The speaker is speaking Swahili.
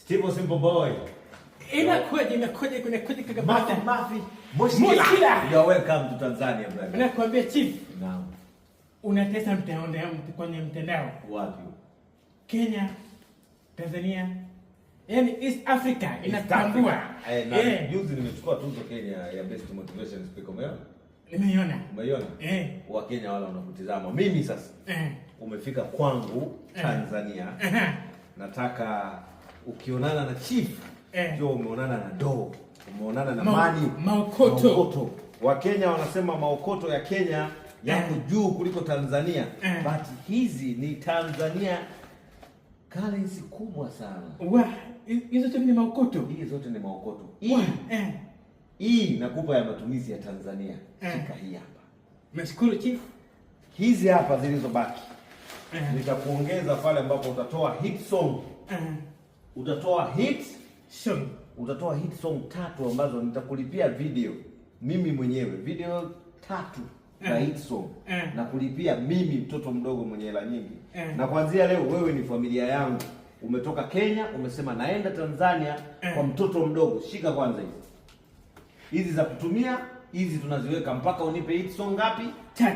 Steve Simple Boy. Inakuja kaka Mafi. Mushkila. You are welcome to Tanzania brother. Nakwambia chief. Naam. Unatesa kwenye mtandao. Wapi? Kenya, Tanzania, yani East Africa inatambua. Juzi nimechukua tuzo Kenya ya best motivation speaker umeona? Nimeiona. Umeiona? Wa Kenya wala wanakutizama. Mimi sasa. Umefika kwangu Tanzania. Nataka ukionana na chief ndio umeonana na do, umeonana na mani maokoto. Wakenya wanasema maokoto ya Kenya yako juu kuliko Tanzania. But hizi ni Tanzania currency kubwa sana. Hizo zote ni maokoto. Hizi zote ni maokoto. Hii nakupa ya matumizi ya Tanzania. Shika hii hapa. Nashukuru chief. Hizi hapa zilizobaki. Nitakuongeza pale ambapo utatoa hit song. Utatoa hit song. Utatoa hit song 3 ambazo nitakulipia video mimi mwenyewe, video 3 na hit song na kulipia mimi mtoto mdogo mwenye hela nyingi. Na kuanzia leo wewe ni familia yangu. Umetoka Kenya, umesema naenda Tanzania kwa mtoto mdogo. Shika kwanza hizi za kutumia, hizi tunaziweka mpaka unipe hit song ngapi? 3.